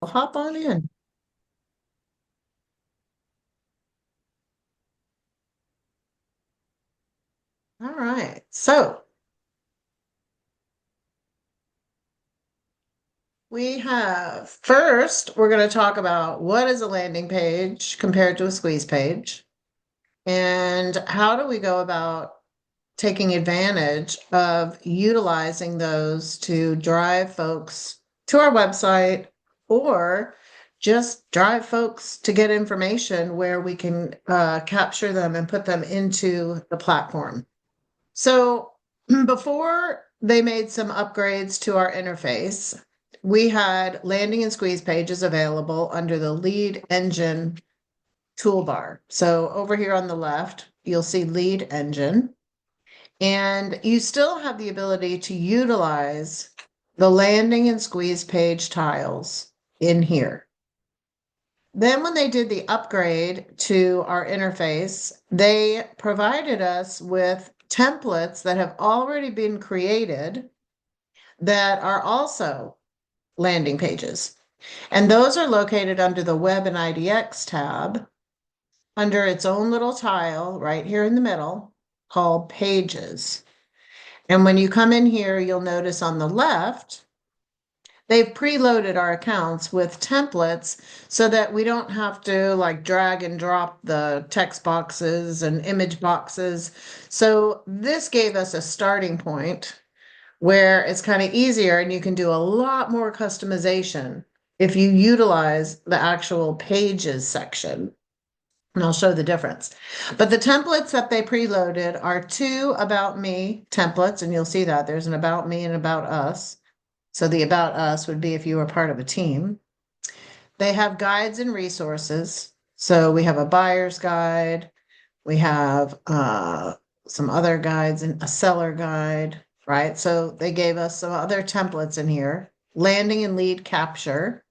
Well, hop on in. All right. So we have first, we're going to talk about what is a landing page compared to a squeeze page, and how do we go about taking advantage of utilizing those to drive folks to our website or just drive folks to get information where we can capture them and put them into the platform. So before they made some upgrades to our interface, we had landing and squeeze pages available under the lead engine toolbar. So over here on the left, you'll see lead engine, and you still have the ability to utilize the landing and squeeze page tiles in here. Then when they did the upgrade to our interface, they provided us with templates that have already been created that are also landing pages. And those are located under the Web and IDX tab under its own little tile right here in the middle called Pages. And when you come in here, you'll notice on the left, they've preloaded our accounts with templates so that we don't have to like drag and drop the text boxes and image boxes. So this gave us a starting point where it's kind of easier and you can do a lot more customization if you utilize the actual pages section. And I'll show the difference. But the templates that they preloaded are two About Me templates, and you'll see that there's an About Me and About Us. So the About Us would be if you were part of a team. They have guides and resources. So we have a buyer's guide. We have some other guides and a seller guide, right? So they gave us some other templates in here. Landing and lead capture.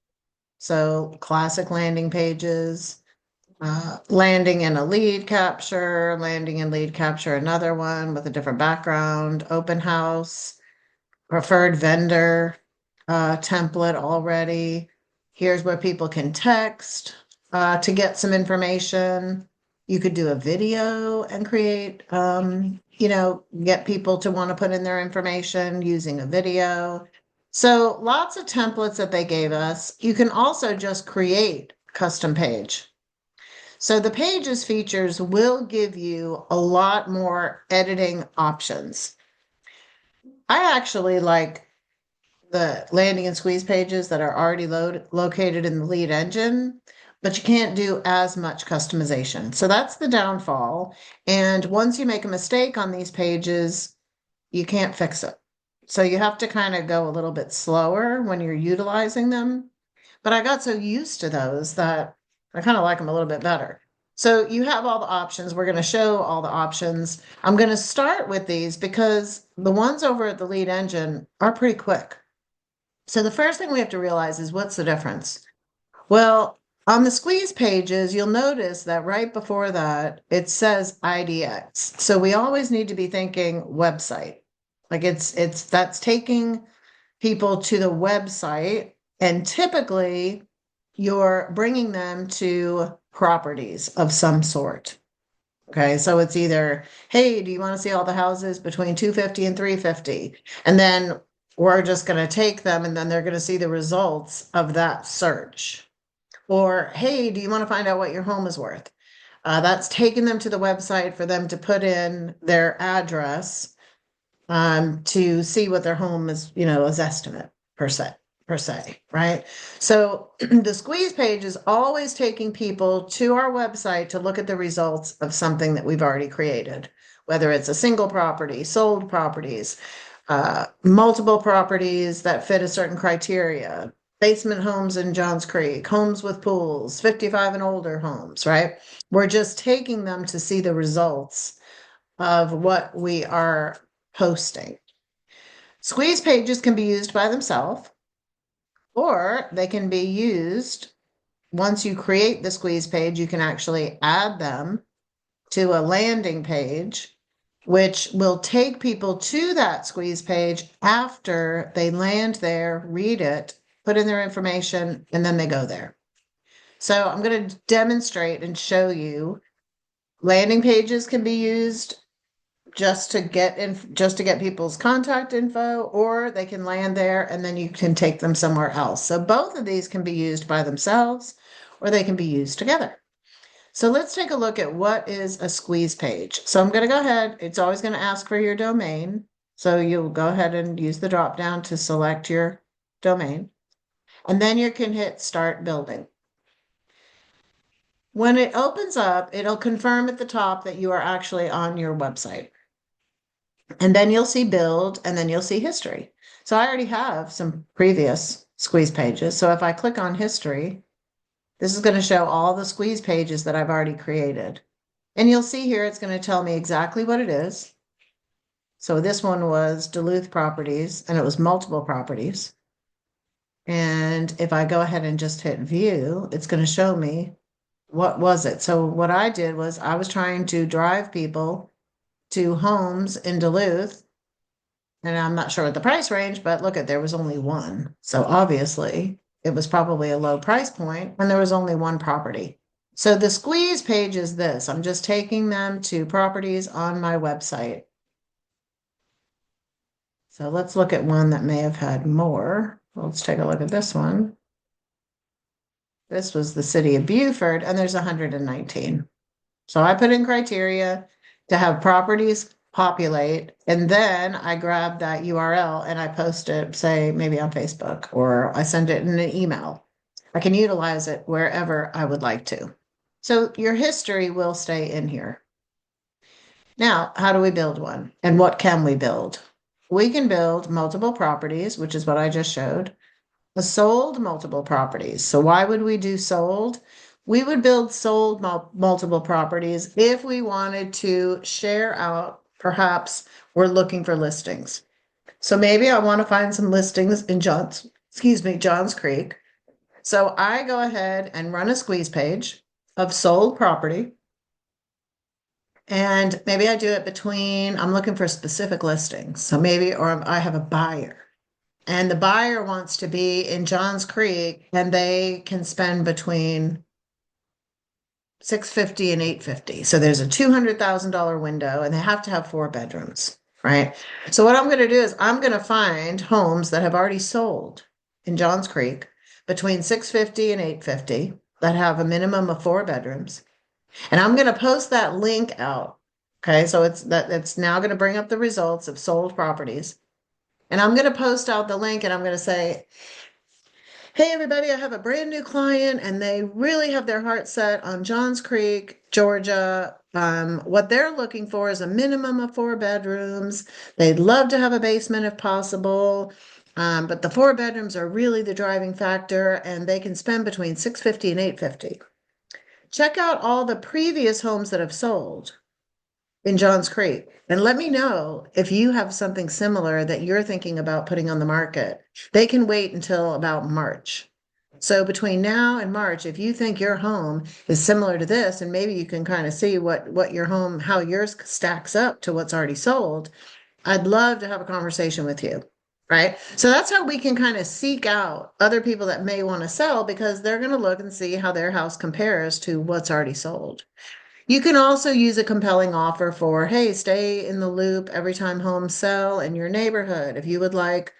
So classic landing pages, landing and a lead capture, landing and lead capture, another one with a different background, open house, preferred vendor template already. Here's where people can text to get some information. You could do a video and create, get people to want to put in their information using a video. So lots of templates that they gave us. You can also just create custom page. So the pages features will give you a lot more editing options. I actually like the landing and squeeze pages that are already located in the lead engine, but you can't do as much customization. So that's the downfall. And once you make a mistake on these pages, you can't fix it. So you have to kind of go a little bit slower when you're utilizing them. But I got so used to those that I kind of like them a little bit better. So you have all the options. We're going to show all the options. I'm going to start with these because the ones over at the lead engine are pretty quick. So the first thing we have to realize is what's the difference? Well, on the squeeze pages, you'll notice that right before that, it says IDX. So we always need to be thinking website. Like that's taking people to the website, and typically you're bringing them to properties of some sort. Okay, so it's either, hey, do you want to see all the houses between 250 and 350? And then we're just going to take them and then they're going to see the results of that search. Or, hey, do you want to find out what your home is worth? That's taking them to the website for them to put in their address to see what their home is, is estimate per se, right? So the squeeze page is always taking people to our website to look at the results of something that we've already created, whether it's a single property, sold properties, multiple properties that fit a certain criteria, basement homes in Johns Creek, homes with pools, 55 and older homes, right? We're just taking them to see the results of what we are posting. Squeeze pages can be used by themselves, or they can be used once you create the squeeze page, you can actually add them to a landing page, which will take people to that squeeze page after they land there, read it, put in their information, and then they go there. So I'm going to demonstrate and show you landing pages can be used just to get people's contact info, or they can land there and then you can take them somewhere else. So both of these can be used by themselves or they can be used together. So let's take a look at what is a squeeze page. So I'm going to go ahead. It's always going to ask for your domain. So you'll go ahead and use the drop down to select your domain. And then you can hit start building. When it opens up, it'll confirm at the top that you are actually on your website. And then you'll see build, and then you'll see history. So I already have some previous squeeze pages. So if I click on history, this is going to show all the squeeze pages that I've already created. And you'll see here, it's going to tell me exactly what it is. So this one was Duluth properties, and it was multiple properties. And if I go ahead and just hit view, it's going to show me what was it. So what I did was I was trying to drive people to homes in Duluth. And I'm not sure what the price range, but look at, there was only one. So obviously it was probably a low price point and there was only one property. So the squeeze page is this. I'm just taking them to properties on my website. So let's look at one that may have had more. Let's take a look at this one. This was the city of Beaufort, and there's 119. So I put in criteria to have properties populate, and then I grab that URL and I post it, say maybe on Facebook, or I send it in an email. I can utilize it wherever I would like to. So your history will stay in here. Now, how do we build one? And what can we build? We can build multiple properties, which is what I just showed. A sold multiple properties. So why would we do sold? We would build sold multiple properties if we wanted to share out, perhaps we're looking for listings. So maybe I want to find some listings in Johns Creek. So I go ahead and run a squeeze page of sold property. And maybe I do it between, I'm looking for specific listings. So maybe, or I have a buyer. And the buyer wants to be in Johns Creek and they can spend between $650 and $850. So there's a $200,000 window and they have to have 4 bedrooms, right? So what I'm going to do is I'm going to find homes that have already sold in Johns Creek between $650 and $850 that have a minimum of 4 bedrooms. And I'm going to post that link out. Okay, so it's now going to bring up the results of sold properties. And I'm going to post out the link and I'm going to say, hey, everybody, I have a brand new client and they really have their heart set on Johns Creek, Georgia. What they're looking for is a minimum of 4 bedrooms. They'd love to have a basement if possible. But the 4 bedrooms are really the driving factor and they can spend between $650 and $850. Check out all the previous homes that have sold in Johns Creek and let me know if you have something similar that you're thinking about putting on the market. They can wait until about March. So between now and March, if you think your home is similar to this, and maybe you can kind of see what your home, how yours stacks up to what's already sold, I'd love to have a conversation with you. Right. So that's how we can kind of seek out other people that may want to sell because they're going to look and see how their house compares to what's already sold. You can also use a compelling offer for, hey, stay in the loop every time homes sell in your neighborhood. If you would like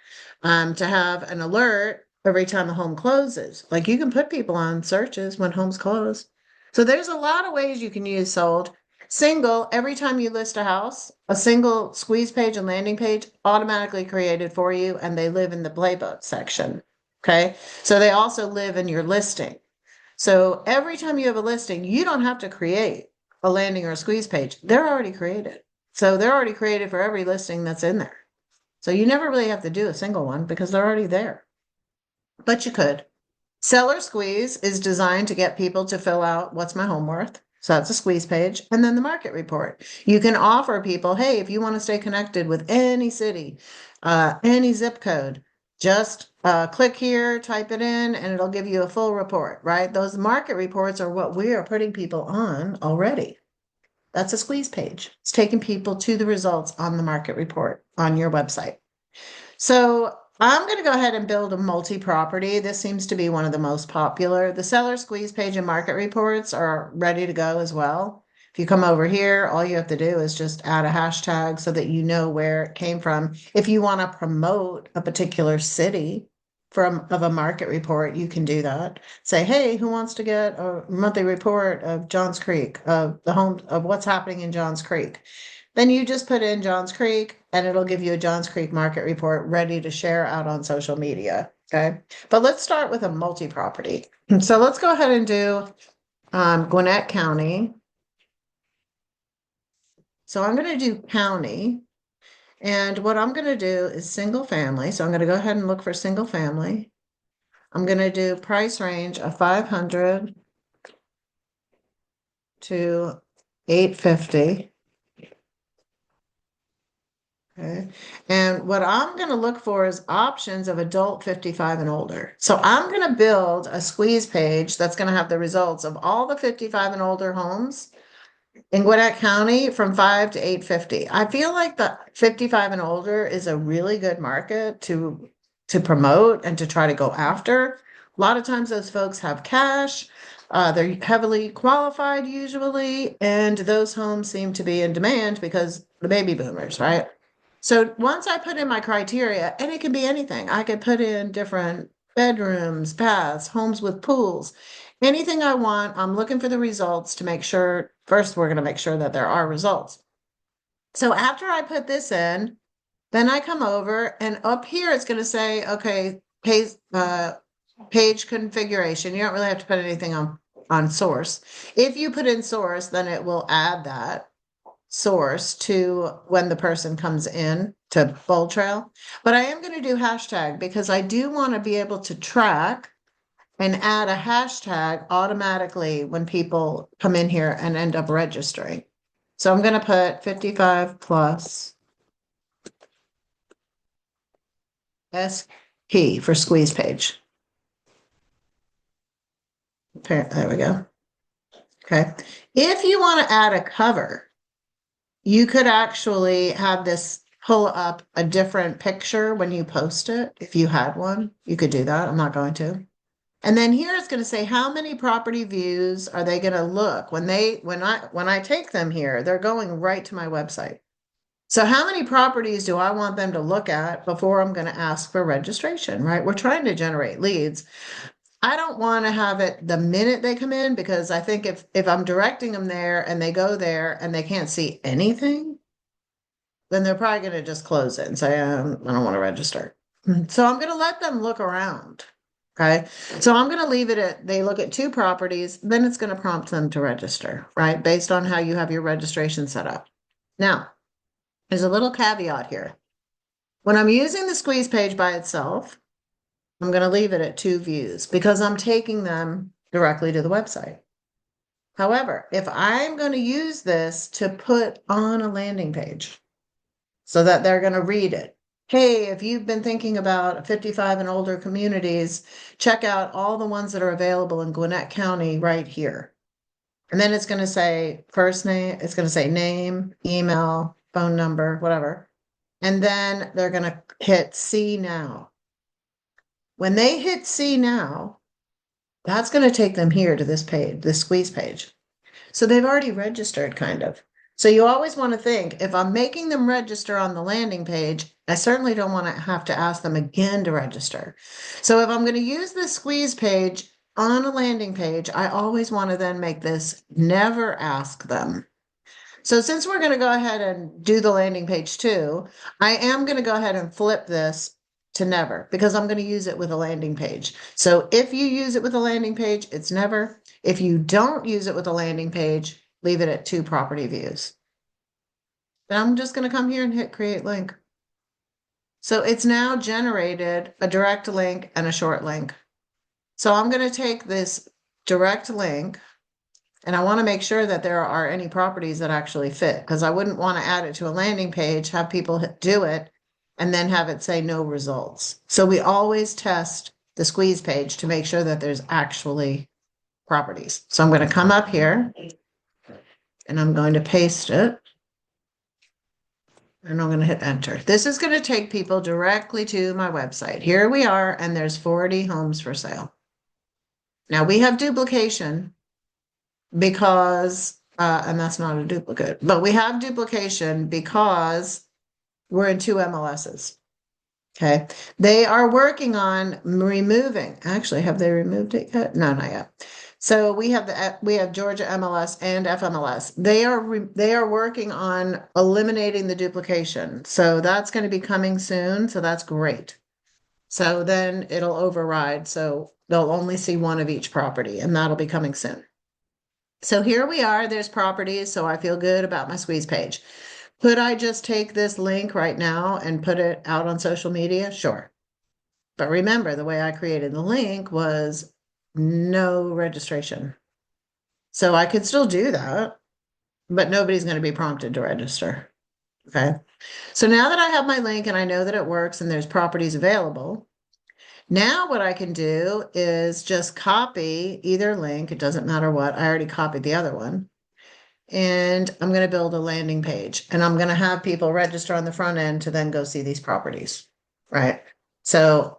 to have an alert every time a home closes, like you can put people on searches when homes close. So there's a lot of ways you can use sold. Single, every time you list a house, a single squeeze page and landing page automatically created for you, and they live in the playbook section. Okay, so they also live in your listing. So every time you have a listing, you don't have to create a landing or a squeeze page. They're already created. So they're already created for every listing that's in there. So you never really have to do a single one because they're already there. But you could. Seller Squeeze is designed to get people to fill out what's my home worth. So that's a squeeze page. And then the market report. You can offer people, hey, if you want to stay connected with any city, any zip code, just click here, type it in, and it'll give you a full report, right? Those market reports are what we are putting people on already. That's a squeeze page. It's taking people to the results on the market report on your website. So I'm going to go ahead and build a multi-property. This seems to be one of the most popular. The seller squeeze page and market reports are ready to go as well. If you come over here, all you have to do is just add a hashtag so that you know where it came from. If you want to promote a particular city of a market report, you can do that. Say, hey, who wants to get a monthly report of Johns Creek, of the home of what's happening in Johns Creek? Then you just put in Johns Creek and it'll give you a Johns Creek market report ready to share out on social media. Okay. But let's start with a multi-property. So let's go ahead and do Gwinnett County. So I'm going to do county. And what I'm going to do is single family. So I'm going to go ahead and look for single family. I'm going to do price range of 500 to 850. Okay. And what I'm going to look for is options of adult 55 and older. So I'm going to build a squeeze page that's going to have the results of all the 55 and older homes in Gwinnett County from 5 to 850. I feel like the 55 and older is a really good market to promote and to try to go after. A lot of times those folks have cash. They're heavily qualified usually, and those homes seem to be in demand because the baby boomers, right? So once I put in my criteria, and it can be anything, I could put in different bedrooms, baths, homes with pools, anything I want. I'm looking for the results to make sure, first, we're going to make sure that there are results. So after I put this in, then I come over and up here it's going to say, okay, page configuration. You don't really have to put anything on source. If you put in source, then it will add that source to when the person comes in to Bold Trail. But I am going to do hashtag because I do want to be able to track and add a hashtag automatically when people come in here and end up registering. So I'm going to put 55 plus SP for squeeze page. Okay, there we go. Okay. If you want to add a cover, you could actually have this pull up a different picture when you post it. If you had one, you could do that. I'm not going to. And then here it's going to say how many property views are they going to look when I take them here, they're going right to my website. So how many properties do I want them to look at before I'm going to ask for registration, right? We're trying to generate leads. I don't want to have it the minute they come in because I think if I'm directing them there and they go there and they can't see anything, then they're probably going to just close it and say, I don't want to register. So I'm going to let them look around. Okay. So I'm going to leave it at they look at 2 properties, then it's going to prompt them to register, right? Based on how you have your registration set up. Now, there's a little caveat here. When I'm using the squeeze page by itself, I'm going to leave it at 2 views because I'm taking them directly to the website. However, if I'm going to use this to put on a landing page so that they're going to read it, hey, if you've been thinking about 55 and older communities, check out all the ones that are available in Gwinnett County right here. And then it's going to say first name, it's going to say name, email, phone number, whatever. And then they're going to hit see now. When they hit see now, that's going to take them here to this page, this squeeze page. So they've already registered kind of. So you always want to think, if I'm making them register on the landing page, I certainly don't want to have to ask them again to register. So if I'm going to use this squeeze page on a landing page, I always want to then make this never ask them. So since we're going to go ahead and do the landing page too, I am going to go ahead and flip this to never because I'm going to use it with a landing page. So if you use it with a landing page, it's never. If you don't use it with a landing page, leave it at 2 property views. Then I'm just going to come here and hit create link. So it's now generated a direct link and a short link. So I'm going to take this direct link and I want to make sure that there are any properties that actually fit because I wouldn't want to add it to a landing page, have people do it, and then have it say no results. So we always test the squeeze page to make sure that there's actually properties. So I'm going to come up here and I'm going to paste it. And I'm going to hit enter. This is going to take people directly to my website. Here we are, and there's 40 homes for sale. Now we have duplication because, and that's not a duplicate, but we have duplication because we're in two MLSs. Okay. They are working on removing, actually, have they removed it yet? No, not yet. So we have Georgia MLS and FMLS. They are working on eliminating the duplication. So that's going to be coming soon. So that's great. So then it'll override. So they'll only see one of each property, and that'll be coming soon. So here we are. There's properties. So I feel good about my squeeze page. Could I just take this link right now and put it out on social media? Sure. But remember, the way I created the link was no registration. So I could still do that, but nobody's going to be prompted to register. Okay. So now that I have my link and I know that it works and there's properties available, now what I can do is just copy either link. It doesn't matter what. I already copied the other one. And I'm going to build a landing page, and I'm going to have people register on the front end to then go see these properties. Right. So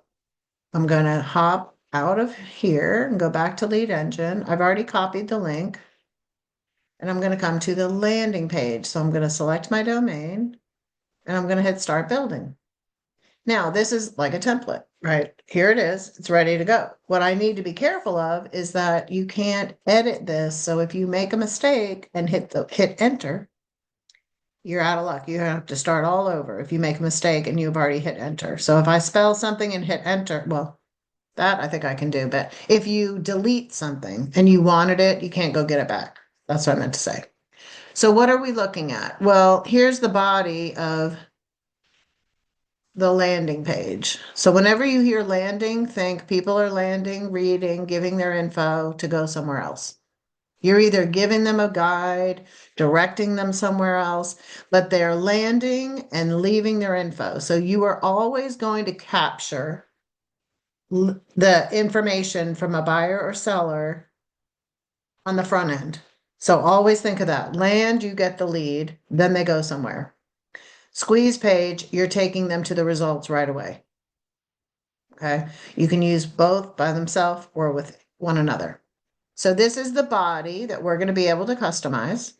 I'm going to hop out of here and go back to Lead Engine. I've already copied the link, and I'm going to come to the landing page. So I'm going to select my domain, and I'm going to hit Start Building. Now, this is like a template, right? Here it is. It's ready to go. What I need to be careful of is that you can't edit this. So if you make a mistake and hit enter, you're out of luck. You have to start all over if you make a mistake and you've already hit enter. So if I spell something and hit enter, well, that I think I can do. But if you delete something and you wanted it, you can't go get it back. That's what I meant to say. So what are we looking at? Well, here's the body of the landing page. So whenever you hear landing, think people are landing, reading, giving their info to go somewhere else. You're either giving them a guide, directing them somewhere else, but they're landing and leaving their info. So you are always going to capture the information from a buyer or seller on the front end. So always think of that. Land, you get the lead, then they go somewhere. Squeeze page, you're taking them to the results right away. Okay. You can use both by themselves or with one another. So this is the body that we're going to be able to customize.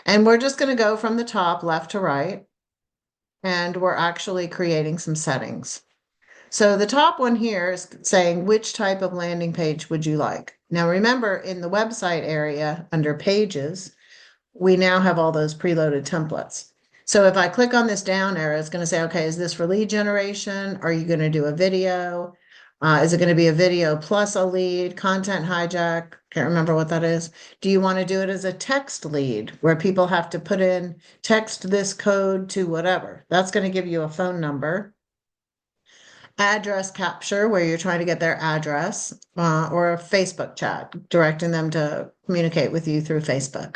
And we're just going to go from the top left to right. And we're actually creating some settings. So the top one here is saying which type of landing page would you like? Now remember, in the website area under pages, we now have all those preloaded templates. So if I click on this down arrow, it's going to say, okay, is this for lead generation? Are you going to do a video? Is it going to be a video plus a lead, content hijack? Can't remember what that is. Do you want to do it as a text lead where people have to put in text this code to whatever? That's going to give you a phone number. Address capture, where you're trying to get their address, or a Facebook chat, directing them to communicate with you through Facebook.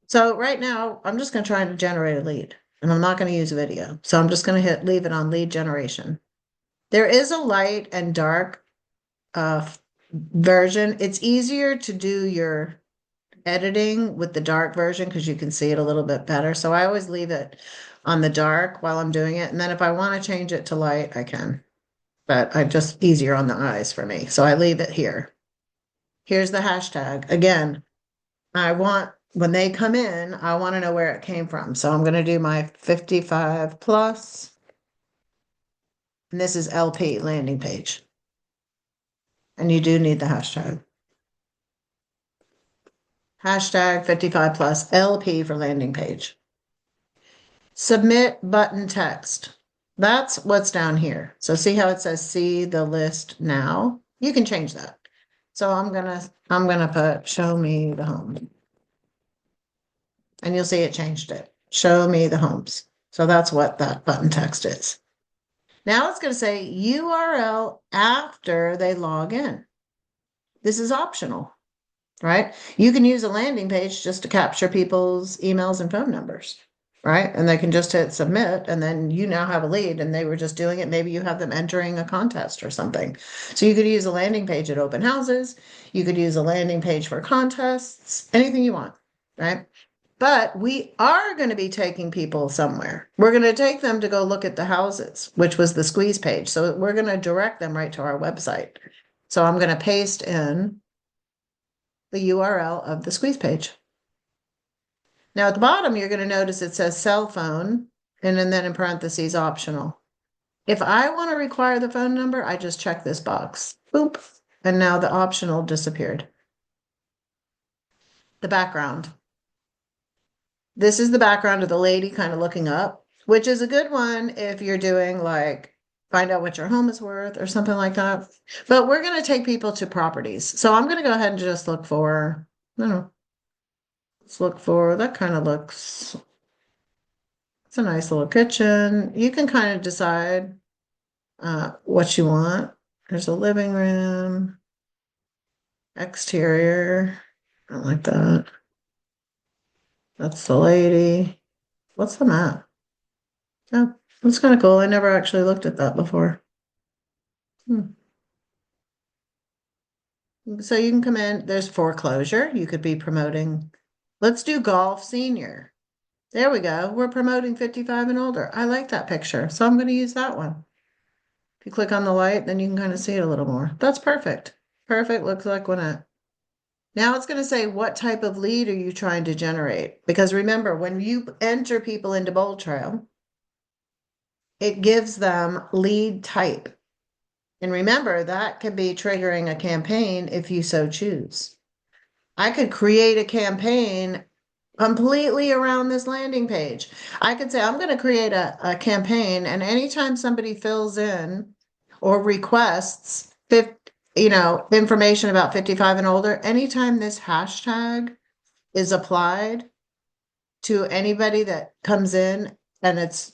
So right now, I'm just going to try to generate a lead, and I'm not going to use video. So I'm just going to leave it on lead generation. There is a light and dark version. It's easier to do your editing with the dark version because you can see it a little bit better. So I always leave it on the dark while I'm doing it. And then if I want to change it to light, I can. But I'm just easier on the eyes for me. So I leave it here. Here's the hashtag. Again, when they come in, I want to know where it came from. So I'm going to do my 55 plus. And this is LP landing page. And you do need the hashtag. Hashtag 55 plus LP for landing page. Submit button text. That's what's down here. So see how it says see the list now? You can change that. So I'm gonna put show me the home. And you'll see it changed it. Show me the homes. So that's what that button text is. Now it's going to say URL after they log in. This is optional, right? You can use a landing page just to capture people's emails and phone numbers. Right? And they can just hit submit, and then you now have a lead, and they were just doing it. Maybe you have them entering a contest or something. So you could use a landing page at open houses. You could use a landing page for contests, anything you want, right? But we are going to be taking people somewhere. We're going to take them to go look at the houses, which was the squeeze page. So we're going to direct them right to our website. So I'm going to paste in the URL of the squeeze page. Now at the bottom, you're going to notice it says cell phone, and then in parentheses, optional. If I want to require the phone number, I just check this box. Boop. And now the optional disappeared. The background. This is the background of the lady kind of looking up, which is a good one if you're doing like find out what your home is worth or something like that. But we're going to take people to properties. So I'm going to go ahead and just look for, I don't know, let's look for, that kind of looks, it's a nice little kitchen. You can kind of decide what you want. There's a living room, exterior. I like that. That's the lady. What's the map? Oh, that's kind of cool. I never actually looked at that before. So you can come in, there's foreclosure. You could be promoting, let's do golf senior. There we go. We're promoting 55 and older. I like that picture. So I'm going to use that one. If you click on the light, then you can kind of see it a little more. That's perfect. Perfect. Looks like when it. Now it's going to say, what type of lead are you trying to generate? Because remember, when you enter people into Bold Trail, it gives them lead type. And remember, that could be triggering a campaign if you so choose. I could create a campaign completely around this landing page. I could say, I'm going to create a campaign, and anytime somebody fills in or requests information about 55 and older, anytime this hashtag is applied to anybody that comes in and it's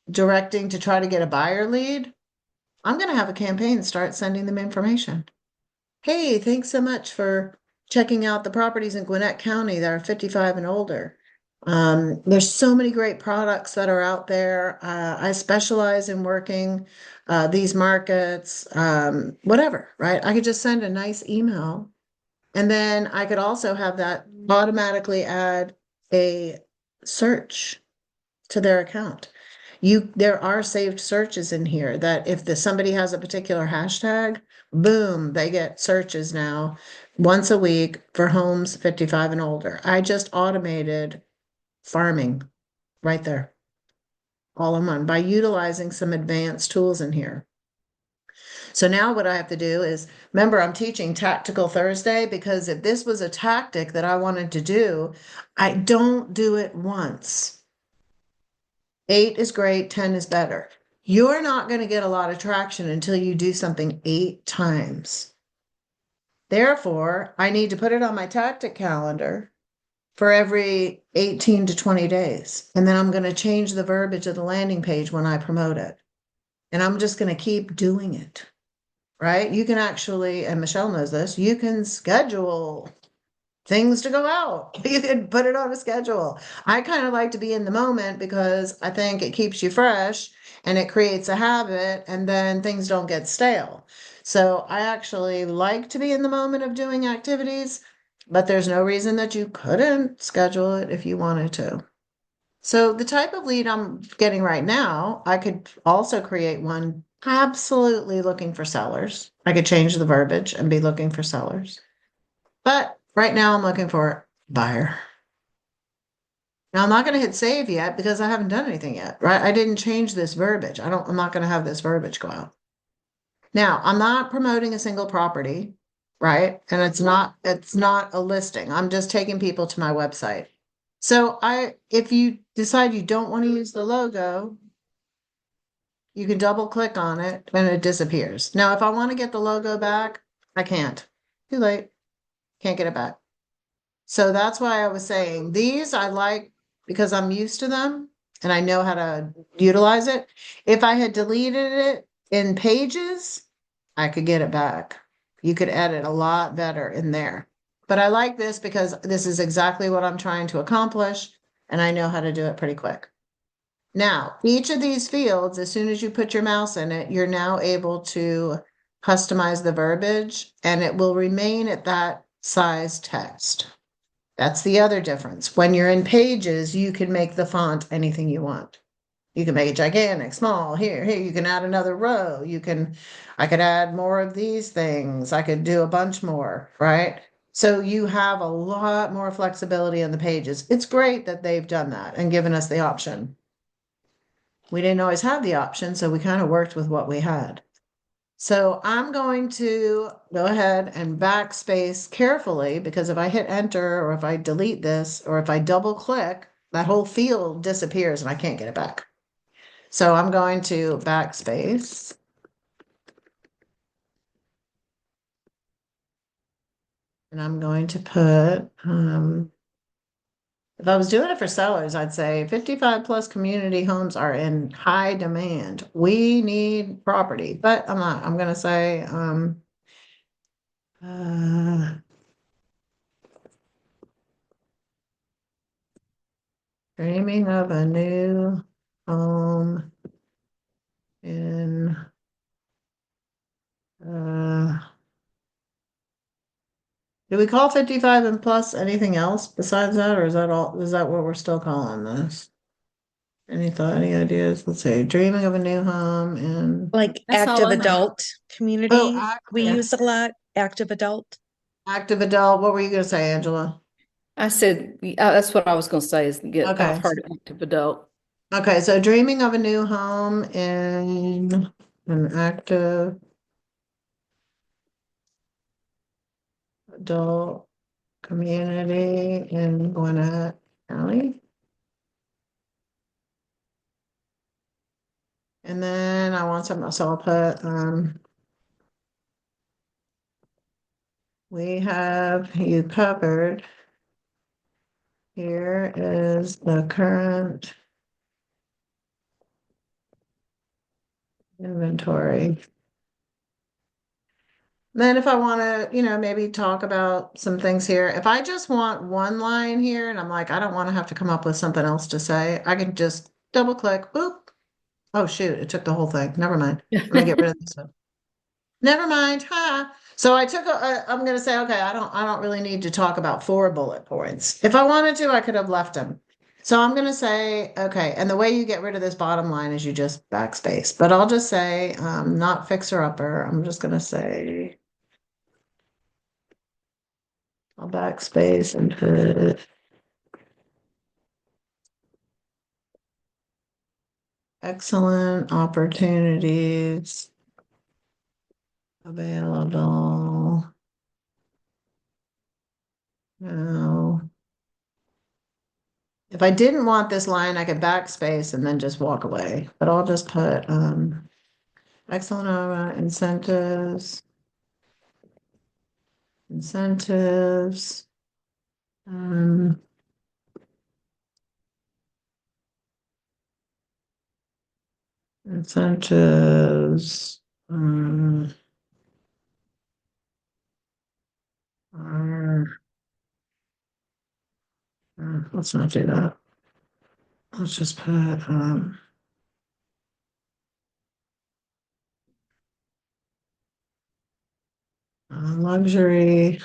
directing to try to get a buyer lead, I'm going to have a campaign start sending them information. Hey, thanks so much for checking out the properties in Gwinnett County that are 55 and older. There's so many great products that are out there. I specialize in working these markets, whatever, right? I could just send a nice email, and then I could also have that automatically add a search to their account. There are saved searches in here that if somebody has a particular hashtag, boom, they get searches now once a week for homes 55 and older. I just automated farming right there, all in one, by utilizing some advanced tools in here. So now what I have to do is, remember, I'm teaching Tactical Thursday, because if this was a tactic that I wanted to do, I don't do it once. 8 is great, 10 is better. You're not going to get a lot of traction until you do something 8 times. Therefore, I need to put it on my tactic calendar for every 18 to 20 days. And then I'm going to change the verbiage of the landing page when I promote it. And I'm just going to keep doing it, right? You can actually, and Michelle knows this, you can schedule things to go out. You can put it on a schedule. I kind of like to be in the moment because I think it keeps you fresh and it creates a habit, and then things don't get stale. So I actually like to be in the moment of doing activities, but there's no reason that you couldn't schedule it if you wanted to. So the type of lead I'm getting right now, I could also create one absolutely looking for sellers. I could change the verbiage and be looking for sellers. But right now I'm looking for a buyer. Now I'm not going to hit save yet because I haven't done anything yet, right? I didn't change this verbiage. I'm not going to have this verbiage go out. Now, I'm not promoting a single property, right? And it's not a listing. I'm just taking people to my website. So if you decide you don't want to use the logo, you can double click on it and it disappears. Now, if I want to get the logo back, I can't. Too late. Can't get it back. So that's why I was saying these I like because I'm used to them and I know how to utilize it. If I had deleted it in Pages, I could get it back. You could edit a lot better in there. But I like this because this is exactly what I'm trying to accomplish, and I know how to do it pretty quick. Now, each of these fields, as soon as you put your mouse in it, you're now able to customize the verbiage, and it will remain at that size text. That's the other difference. When you're in Pages, you can make the font anything you want. You can make it gigantic, small, here, you can add another row. I could add more of these things. I could do a bunch more, right? So you have a lot more flexibility in the Pages. It's great that they've done that and given us the option. We didn't always have the option, so we kind of worked with what we had. So I'm going to go ahead and backspace carefully, because if I hit enter or if I delete this or if I double click, that whole field disappears and I can't get it back. So I'm going to backspace. And I'm going to put, if I was doing it for sellers, I'd say 55 plus community homes are in high demand. We need property, but I'm not. I'm going to say, uh, dreaming of a new home in, uh, do we call 55 and plus anything else besides that, or is that all, is that what we're still calling this? Any thought, any ideas? Let's say dreaming of a new home in, Like That's all active I know. adult community, we active, use a lot, active adult. active adult. What were you gonna say, Angela? I said that's what I was going to say is get Okay. I've heard active adult. Okay, so dreaming of a new home in an active adult community in Gwinnett County. And then I want something, so I'll put, we have you covered. Here is the current inventory. Then if I want to, maybe talk about some things here, if I just want one line here and I'm like, I don't want to have to come up with something else to say, I can just double click, boop. Oh shoot, it took the whole thing. Never mind. Let me get rid of this one. Never mind. Ha. So I'm going to say, okay, I don't really need to talk about 4 bullet points. If I wanted to, I could have left them. So I'm going to say, okay, and the way you get rid of this bottom line is you just backspace, but I'll just say, not fixer upper. I'm just going to say, I'll backspace and put excellent opportunities available now. If I didn't want this line, I could backspace and then just walk away, but I'll just put excellent incentives, incentives, um, incentives, are, let's not do that. Let's just put luxury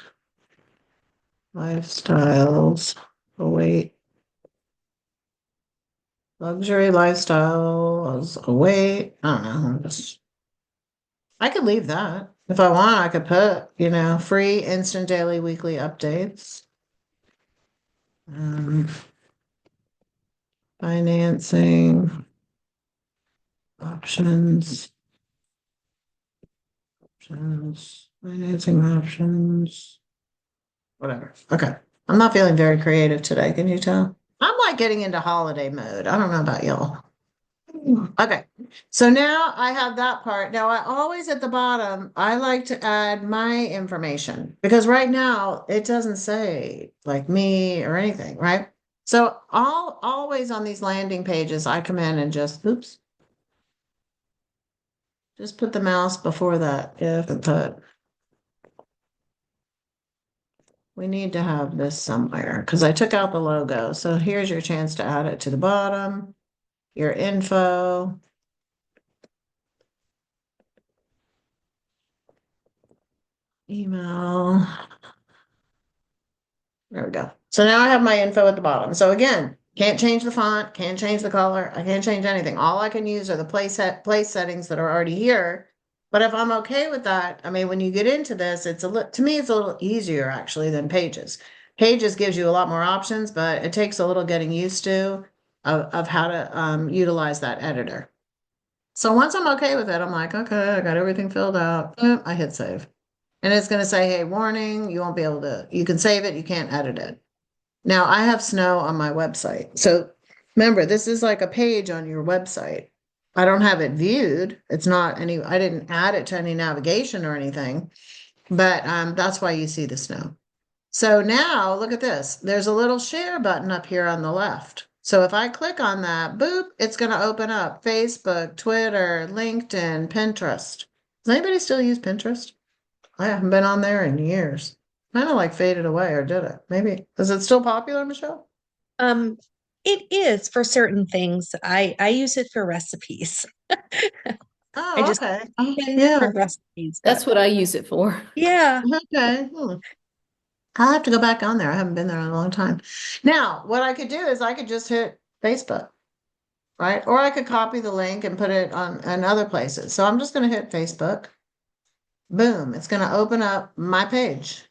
lifestyles. Oh, wait. Luxury lifestyles. Oh, wait. I don't know. I could leave that. If I want, I could put, free instant daily weekly updates. Um, financing options. Financing options. Whatever. Okay. I'm not feeling very creative today. Can you tell? I'm like getting into holiday mode. I don't know about y'all. Okay. So now I have that part. Now I always at the bottom, I like to add my information because right now it doesn't say like me or anything, right? So I'll always on these landing pages, I come in and just put the mouse before that if and put. We need to have this somewhere because I took out the logo. So here's your chance to add it to the bottom, your info. Email. There we go. So now I have my info at the bottom. So again, can't change the font, can't change the color, I can't change anything. All I can use are the place settings that are already here. But if I'm okay with that, I mean, when you get into this, to me, it's a little easier actually than Pages. Pages gives you a lot more options, but it takes a little getting used to of how to utilize that editor. So once I'm okay with it, I'm like, okay, I got everything filled out. I hit save. And it's going to say, hey, warning, you won't be able to, you can save it, you can't edit it. Now I have snow on my website. So remember, this is like a page on your website. I don't have it viewed. It's not any, I didn't add it to any navigation or anything, but that's why you see the snow. So now look at this. There's a little share button up here on the left. So if I click on that, boop, it's going to open up Facebook, Twitter, LinkedIn, Pinterest. Does anybody still use Pinterest? I haven't been on there in years. Kind of like faded away, or did it? Maybe. Is it still popular, Michelle? Um, it is for certain things. I use it for recipes. I Oh, just okay. pin Yeah. different recipes. That's what I use it for. Yeah. Okay. I'll have to go back on there. I haven't been there in a long time. Now, what I could do is I could just hit Facebook, right? Or I could copy the link and put it on other places. So I'm just going to hit Facebook. Boom. It's going to open up my page.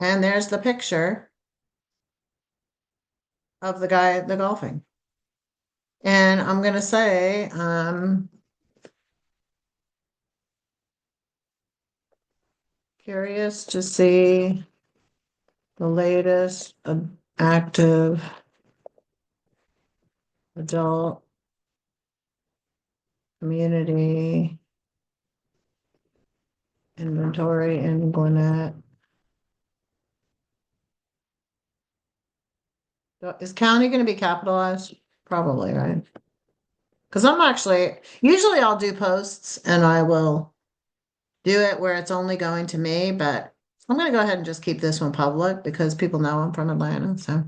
And there's the picture of the guy the golfing. And I'm going to say, curious to see the latest active adult community inventory in Gwinnett. Is county going to be capitalized? Probably, right? Because I'm actually, usually I'll do posts and I will do it where it's only going to me, but I'm going to go ahead and just keep this one public because people know I'm from Atlanta. So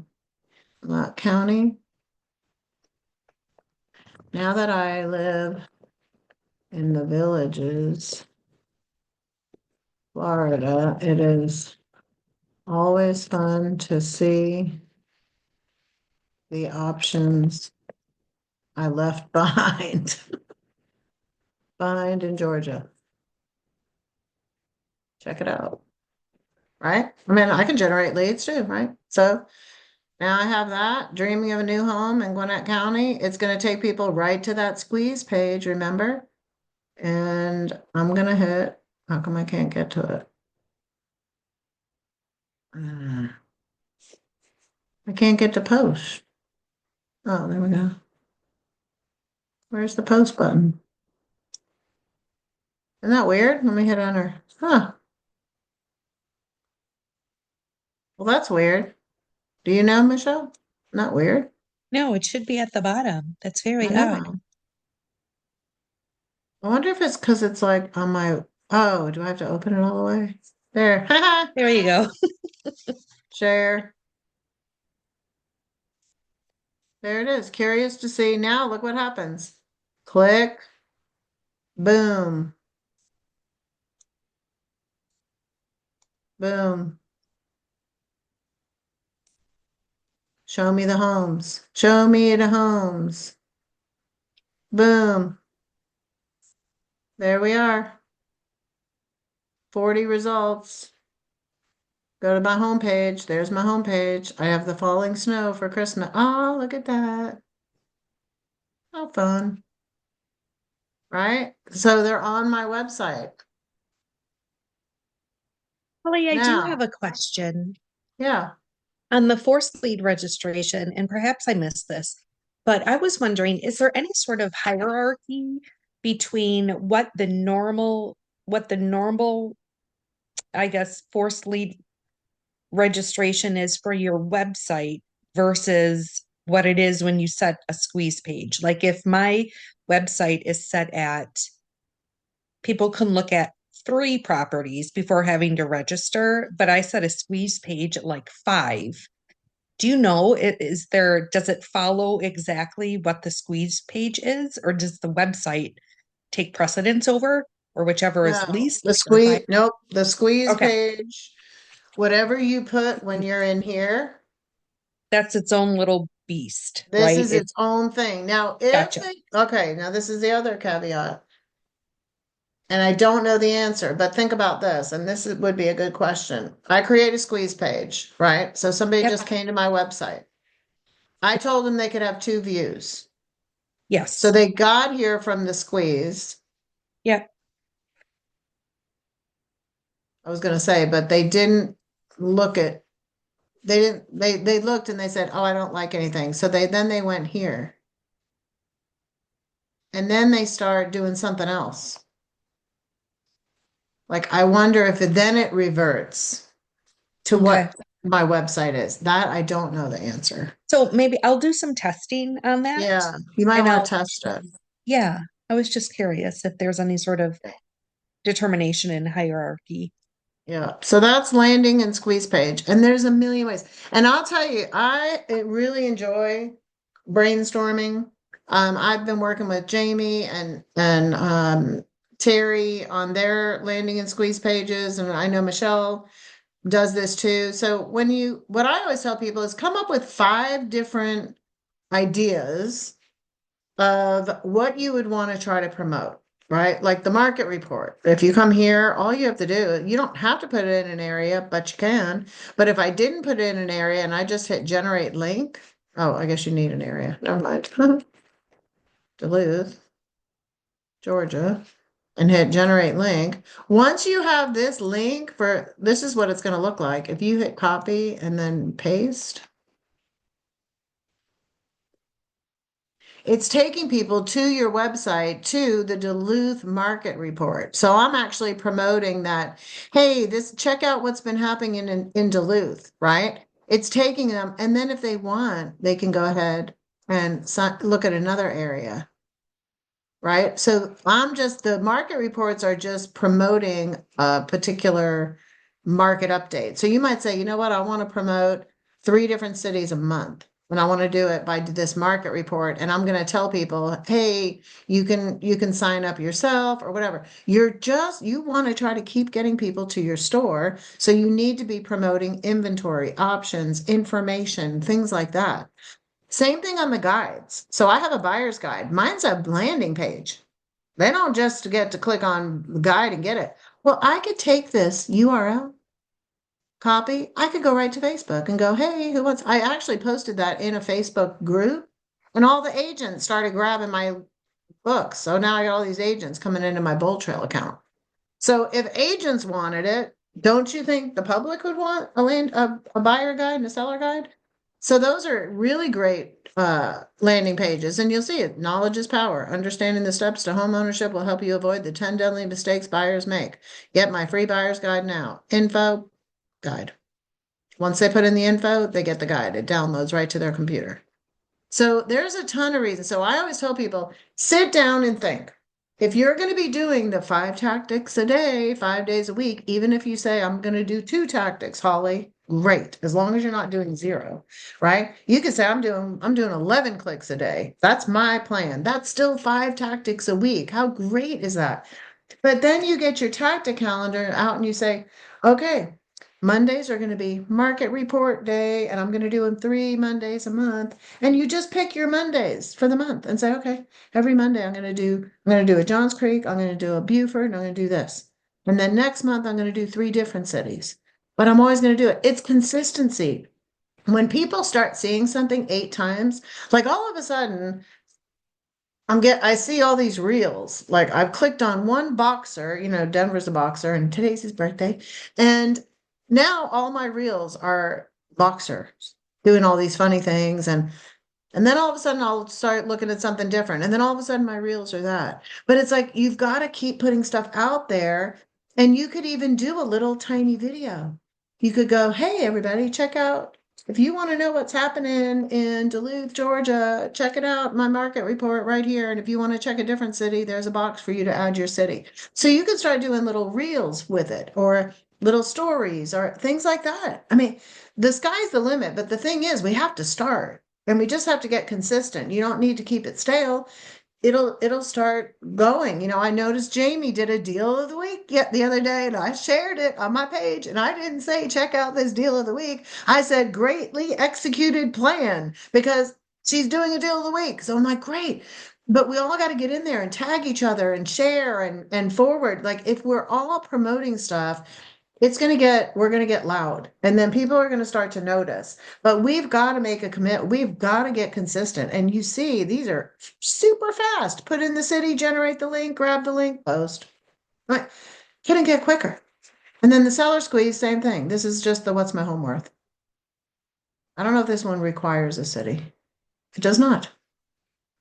county. Now that I live in the Villages, Florida, it is always fun to see the options I left behind. Behind in Georgia. Check it out. Right? I mean, I can generate leads too, right? So now I have that. Dreaming of a new home in Gwinnett County. It's going to take people right to that squeeze page, remember? And I'm going to hit, how come I can't get to it? I can't get to post. Oh, there we go. Where's the post button? Isn't that weird? Let me hit enter. Huh. Well, that's weird. Do you know, Michelle? Not weird. No, it should be at the bottom. That's very I odd. know. I wonder if it's because it's like on my, oh, do I have to open it all the way? There. There you go. Share. There it is. Curious to see. Now look what happens. Click. Boom. Boom. Show me the homes. Show me the homes. Boom. There we are. 40 results. Go to my homepage. There's my homepage. I have the falling snow for Christmas. Oh, look at that. How fun. Right? So they're on my website. Holly, I do Now, have a question yeah. on the forced lead registration, and perhaps I missed this, but I was wondering, is there any sort of hierarchy between what the normal, I guess, forced lead registration is for your website versus what it is when you set a squeeze page? Like if my website is set at, people can look at 3 properties before having to register, but I set a squeeze page at like 5. Do you know, does it follow exactly what the squeeze page is, or does the website take precedence over, or whichever is No, least? the or high? squeeze, nope, the squeeze Okay. page whatever you put when you're in here, That's its own little beast, this right? is its own thing. Now, Gotcha. okay, now this is the other caveat. And I don't know the answer, but think about this, and would be a good question. I create a squeeze page, right? So somebody Yep. just came to my website. I told them they could have 2 views. Yes. So they got here from the squeeze. Yep. I was going to say, but they didn't look at, they looked and they said, oh, I don't like anything. So then they went here. And then they start doing something else. Like, I wonder if then it reverts to Okay. what my website is. That I don't know the answer. So maybe I'll do some testing on that. Yeah, you might And want I'll- to test it. Yeah, I was just curious if there's any sort of determination in hierarchy. Yeah, so that's landing and squeeze page, and there's a million ways. And I'll tell you, really enjoy brainstorming. I've been working with Jamie and Terry on their landing and squeeze pages, and I know Michelle does this too. So what I always tell people is come up with 5 different ideas of what you would want to try to promote, right? Like the market report. If you come here, all you have to do, you don't have to put it in an area, but you can. But if I didn't put it in an area and I just hit generate link, oh, I guess you need an area. Never mind. Duluth, Georgia, and hit generate link. Once you have this link this is what it's going to look like. If you hit copy and then paste, it's taking people to your website, to the Duluth market report. So I'm actually promoting that, hey, check out what's been happening in Duluth, right? It's taking them, and then if they want, they can go ahead and look at another area, right? So the market reports are just promoting a particular market update. So you might say, you know what, I want to promote 3 different cities a month. And I want to do it by this market report. And I'm going to tell people, hey, you can sign up yourself or whatever. You want to try to keep getting people to your store. So you need to be promoting inventory, options, information, things like that. Same thing on the guides. So I have a buyer's guide. Mine's a landing page. They don't just get to click on the guide and get it. Well, I could take this URL, copy. I could go right to Facebook and go, hey, I actually posted that in a Facebook group, and all the agents started grabbing my books. So now I got all these agents coming into my Bold Trail account. So if agents wanted it, don't you think the public would want a buyer guide and a seller guide? So those are really great landing pages, and you'll see it. Knowledge is power. Understanding the steps to home ownership will help you avoid the 10 deadly mistakes buyers make. Get my free buyer's guide now. Info, guide. Once they put in the info, they get the guide. It downloads right to their computer. So there's a ton of reasons. So I always tell people, sit down and think. If you're going to be doing the 5 tactics a day, 5 days a week, even if you say, I'm going to do 2 tactics, Holly, great. As long as you're not doing 0, right? You can say, I'm doing 11 clicks a day. That's my plan. That's still 5 tactics a week. How great is that? But then you get your tactic calendar out and you say, okay, Mondays are going to be market report day, and I'm going to do them 3 Mondays a month. And you just pick your Mondays for the month and say, okay, every Monday I'm going to do a Johns Creek, I'm going to do a Buford, and I'm going to do this. And then next month I'm going to do 3 different cities. But I'm always going to do it. It's consistency. When people start seeing something 8 times, like all of a sudden, I see all these reels. Like I've clicked on one boxer, Denver's a boxer, and today's his birthday. And now all my reels are boxers doing all these funny things. And then all of a sudden I'll start looking at something different. And then all of a sudden my reels are that. But it's like you've got to keep putting stuff out there. And you could even do a little tiny video. You could go, hey, everybody, check out. If you want to know what's happening in Duluth, Georgia, check it out, my market report right here. And if you want to check a different city, there's a box for you to add your city. So you can start doing little reels with it, or little stories or things like that. I mean, the sky's the limit, but the thing is, we have to start and we just have to get consistent. You don't need to keep it stale. it'll start going. You know, I noticed Jamie did a deal of the week yet the other day, and I shared it on my page, and I didn't say check out this deal of the week. I said greatly executed plan because she's doing a deal of the week. So I'm like, great. But we all got to get in there and tag each other and share and forward. Like if we're all promoting stuff, we're going to get loud, and then people are going to start to notice. But we've got to make a commit. We've got to get consistent. And you see, these are super fast. Put in the city, generate the link, grab the link, post. Right. Can it get quicker? And then the seller squeeze, same thing. This is just the what's my home worth. I don't know if this one requires a city. It does not.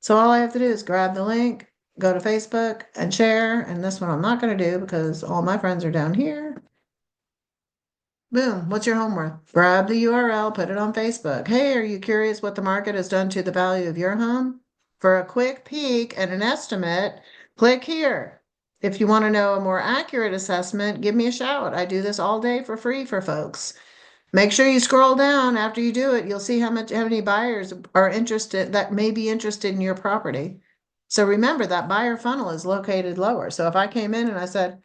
So all I have to do is grab the link, go to Facebook and share. And this one I'm not going to do because all my friends are down here. Boom, what's your homework? Grab the URL, put it on Facebook. Hey, are you curious what the market has done to the value of your home? For a quick peek and an estimate, click here. If you want to know a more accurate assessment, give me a shout. I do this all day for free for folks. Make sure you scroll down after you do it. You'll see how many buyers are interested that may be interested in your property. So remember that buyer funnel is located lower. So if I came in and I said,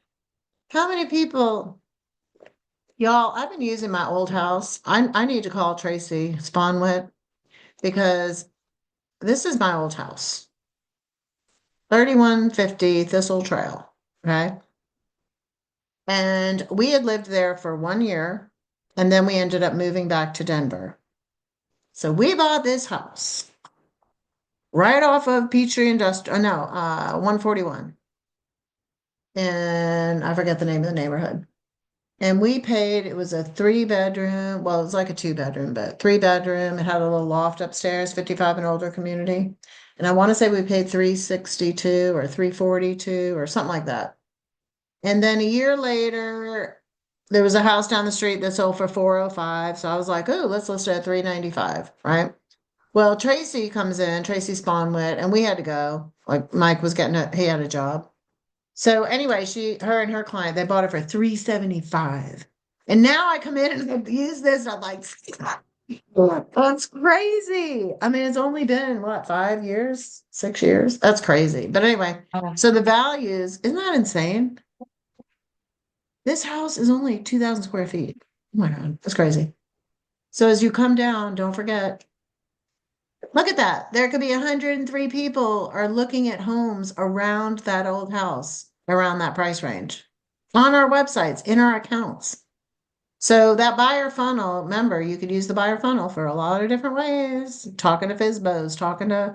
how many people, y'all, I've been using my old house. I need to call Tracy Sponwit because this is my old house. 3150 Thistle Trail, okay? And we had lived there for 1 year, and then we ended up moving back to Denver. So we bought this house right off of Peachtree Industrial, 141. And I forget the name of the neighborhood. And we paid, it was a 3-bedroom, well, it was like a 2-bedroom, but 3-bedroom. It had a little loft upstairs, 55 and older community. And I want to say we paid 362 or 342 or something like that. And then a year later, there was a house down the street that sold for 405. So I was like, oh, let's list it at 395, right? Well, Tracy comes in, Tracy Sponwit, and we had to go. Like Mike was he had a job. So anyway, her and her client, they bought it for 375. And now I come in and I use this. I'm like, that's crazy. I mean, it's only been what, 5 years, 6 years? That's crazy. But anyway, Oh, so the values, isn't that insane? This house is only 2,000 square feet. Oh my God, that's crazy. So as you come down, don't forget, look at that. There could be 103 people are looking at homes around that old house, around that price range, on our websites, in our accounts. So that buyer funnel, remember, you could use the buyer funnel for a lot of different ways. Talking to FSBOs,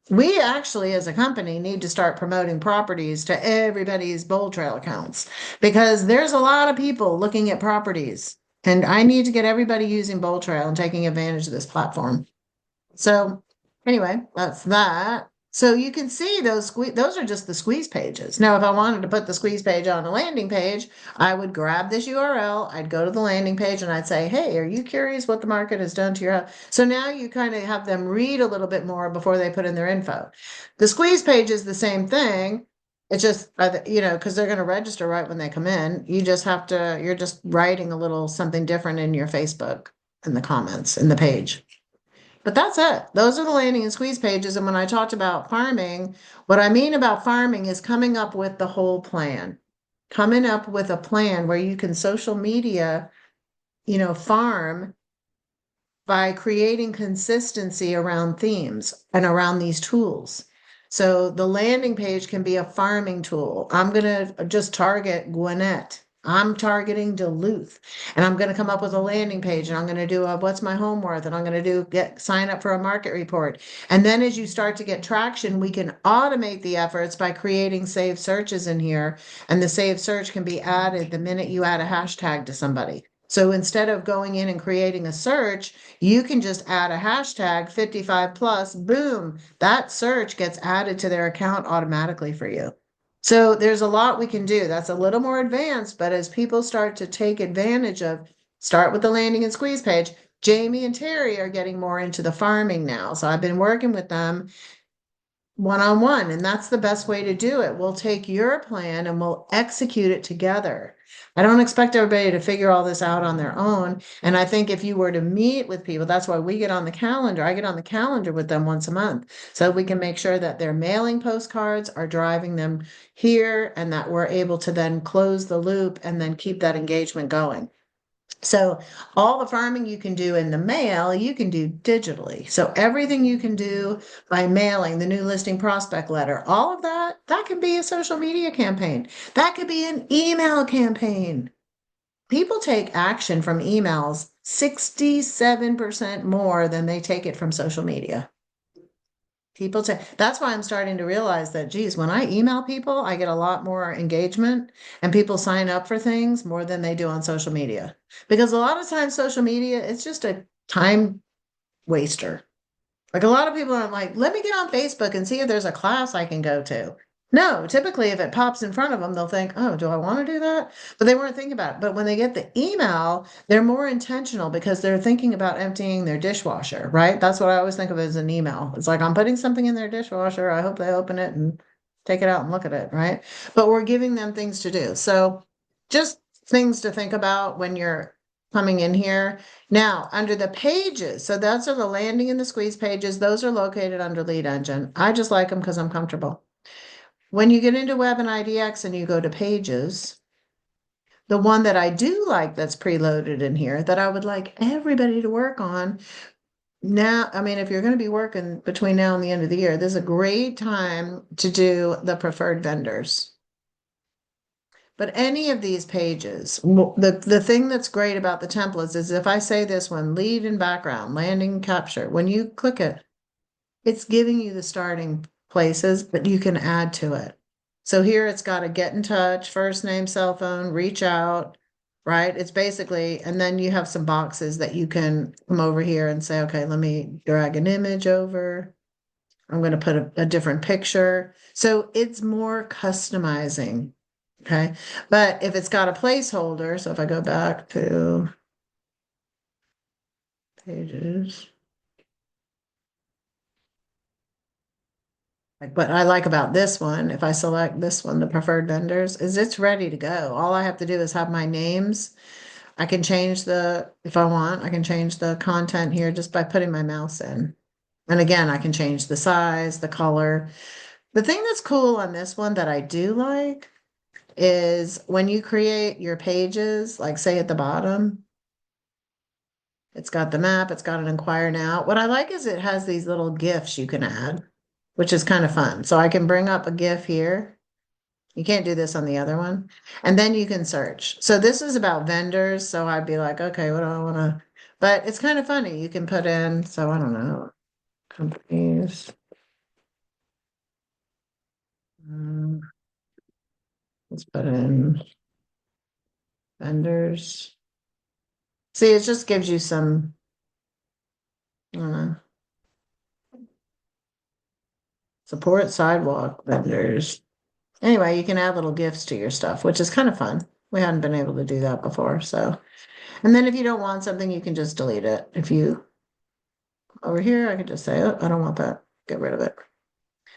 we actually as a company need to start promoting properties to everybody's Bold Trail accounts because there's a lot of people looking at properties, and I need to get everybody using Bold Trail and taking advantage of this platform. So anyway, that's that. So you can see those are just the squeeze pages. Now, if I wanted to put the squeeze page on a landing page, I would grab this URL, I'd go to the landing page and I'd say, hey, are you curious what the market has done to your house? So now you kind of have them read a little bit more before they put in their info. The squeeze page is the same thing. It's just, because they're going to register right when they come in. You're just writing a little something different in your Facebook in the comments in the page. But that's it. Those are the landing and squeeze pages. And when I talked about farming, what I mean about farming is coming up with the whole plan, coming up with a plan where you can social media, farm by creating consistency around themes and around these tools. So the landing page can be a farming tool. I'm going to just target Gwinnett. I'm targeting Duluth, and I'm going to come up with a landing page, and I'm going to do a what's my home worth, and I'm going to sign up for a market report. And then as you start to get traction, we can automate the efforts by creating saved searches in here. And the saved search can be added the minute you add a hashtag to somebody. So instead of going in and creating a search, you can just add a hashtag 55 plus, boom, that search gets added to their account automatically for you. So there's a lot we can do. That's a little more advanced, but as people start to take advantage start with the landing and squeeze page. Jamie and Terry are getting more into the farming now. So I've been working with them. one-on-one, and that's the best way to do it. We'll take your plan and we'll execute it together. I don't expect everybody to figure all this out on their own. And I think if you were to meet with people, that's why we get on the calendar. I get on the calendar with them once a month so we can make sure that their mailing postcards are driving them here and that we're able to then close the loop and then keep that engagement going. So all the farming you can do in the mail, you can do digitally. So everything you can do by mailing the new listing prospect letter, all of that, that could be a social media campaign. That could be an email campaign. People take action from emails 67% more than they take it from social media. People take, that's why I'm starting to realize that, geez, when I email people, I get a lot more engagement and people sign up for things more than they do on social media. Because a lot of times social media, it's just a time waster. Like a lot of people are like, let me get on Facebook and see if there's a class I can go to. No, typically if it pops in front of them, they'll think, oh, do I want to do that? But they weren't thinking about it. But when they get the email, they're more intentional because they're thinking about emptying their dishwasher, right? That's what I always think of as an email. It's like I'm putting something in their dishwasher. I hope they open it and take it out and look at it, right? But we're giving them things to do. So just things to think about when you're coming in here. Now, under the pages, so those are the landing and the squeeze pages. Those are located under Lead Engine. I just like them because I'm comfortable. When you get into Web and IDX and you go to pages, the one that I do like that's preloaded in here that I would like everybody to work on now, I mean, if you're going to be working between now and the end of the year, this is a great time to do the preferred vendors. But any of these pages, the thing that's great about the templates is if I say this one, lead and background, landing capture, when you click it, it's giving you the starting places, but you can add to it. So here it's got a get in touch, first name, cell phone, reach out, right? It's basically, and then you have some boxes that you can come over here and say, okay, let me drag an image over. I'm going to put a different picture. So it's more customizing. Okay. But if it's got a placeholder, so if I go back to pages, like what I like about this one, if I select this one, the preferred vendors, is it's ready to go. All I have to do is have my names. I can change if I want, I can change the content here just by putting my mouse in. And again, I can change the size, the color. The thing that's cool on this one that I do like is when you create your pages, like say at the bottom, it's got the map, it's got an inquire now. What I like is it has these little GIFs you can add, which is kind of fun. So I can bring up a GIF here. You can't do this on the other one. And then you can search. So this is about vendors. So I'd be like, okay, what do I want to, but it's kind of funny. You can put in, so I don't know, companies. Let's put in vendors. See, it just gives you some, I don't know. Support sidewalk vendors. Anyway, you can add little gifts to your stuff, which is kind of fun. We hadn't been able to do that before, so. And then if you don't want something, you can just delete it. If you, over here, I could just say, oh, I don't want that, get rid of it.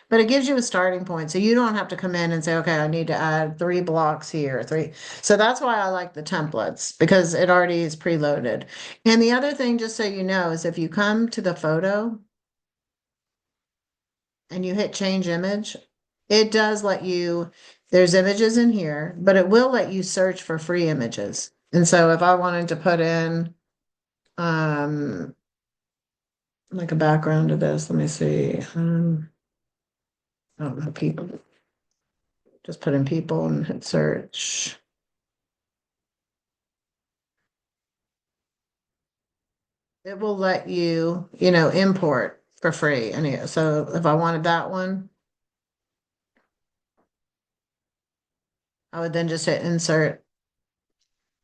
But it gives you a starting point, so you don't have to come in and say, okay, I need to add 3 blocks here, 3. So that's why I like the templates, because it already is preloaded. And the other thing, just so you know, is if you come to the photo and you hit change image, it does let you, there's images in here, but it will let you search for free images. And so if I wanted to put in like a background to this, let me see. I don't know, people. Just put in people and hit search. It will let you, import for free. And so if I wanted that one, I would then just hit insert.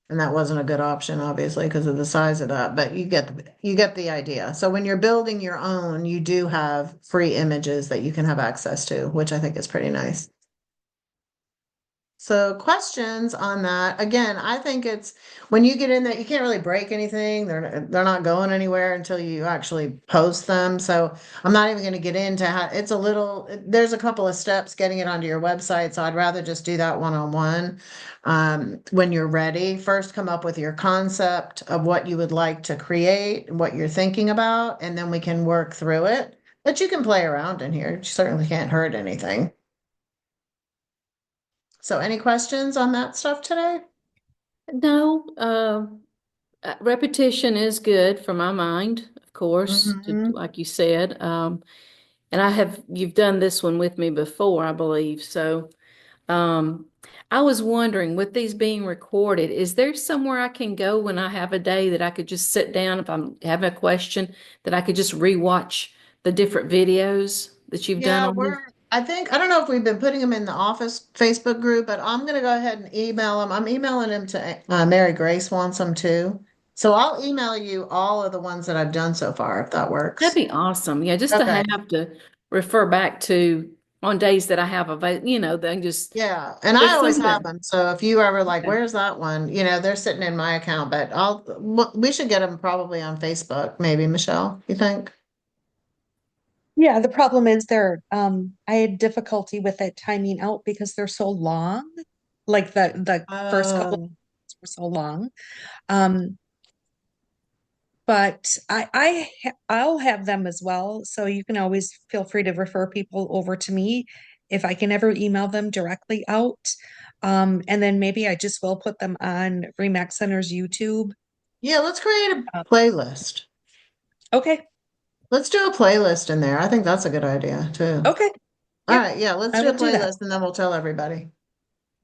And that wasn't a good option, obviously, because of the size of that, but you get the idea. So when you're building your own, you do have free images that you can have access to, which I think is pretty nice. So questions on that. Again, I think it's when you get in that you can't really break anything. They're not going anywhere until you actually post them. So I'm not even going to get into how it's a little there's a couple of steps getting it onto your website. So I'd rather just do that one-on-one. When you're ready, first come up with your concept of what you would like to create, what you're thinking about, and then we can work through it. But you can play around in here. You certainly can't hurt anything. So any questions on that stuff today? No, repetition is good for my mind, of course, Mhm. like you said. And you've done this one with me before, I believe. So, um, I was wondering, with these being recorded, is there somewhere I can go when I have a day that I could just sit down if I'm having a question that I could just rewatch the different videos that you've done Yeah, on this? I don't know if we've been putting them in the office Facebook group, but I'm gonna go ahead and email them. I'm emailing them to Mary Grace wants them too. So I'll email you all of the ones that I've done so far, if that That'd works. be awesome. Yeah, just to Okay. have to refer back to on days that I have available, they just, Yeah, and I there's always some have that, them. So if you ever like, okay. where's that one? They're sitting in my account, but we should get them probably on Facebook, maybe, Michelle, you think? Yeah, the problem is I had difficulty with it timing out because they're so long. Like the first couple Oh, were so long. Um, but I'll have them as well. So you can always feel free to refer people over to me if I can ever email them directly out. And then maybe I just will put them on Remax Center's YouTube. yeah, let's create a Uh, playlist. okay, Let's do a playlist in there. I think that's a good idea too. okay, All yep, right, yeah, let's I do a will do that. playlist and then we'll tell everybody.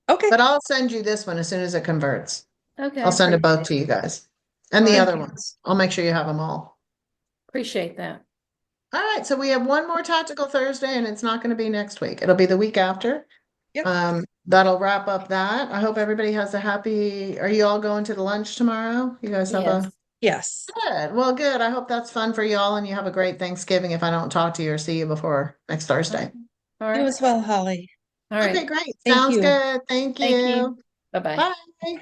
Okay, But I'll send you this one as soon as it converts. Okay, I'll send it both appreciate to it. you guys and All the right, thank other you. ones. I'll make sure you have them all. appreciate that. All right, so we have one more Tactical Thursday and it's not going to be next week. It'll be the week after. Yep. That'll wrap up that. I hope everybody has a happy, are you all going to the lunch tomorrow? You guys have Yes. a Yes. good. Well, good. I hope that's fun for you all and you have a great Thanksgiving if I don't talk to you or see you before next Okay. Thursday. All You right. as well, Holly. All Okay, right. great. Thank Sounds you. good. Thank Thank you. you. Bye-bye. Bye.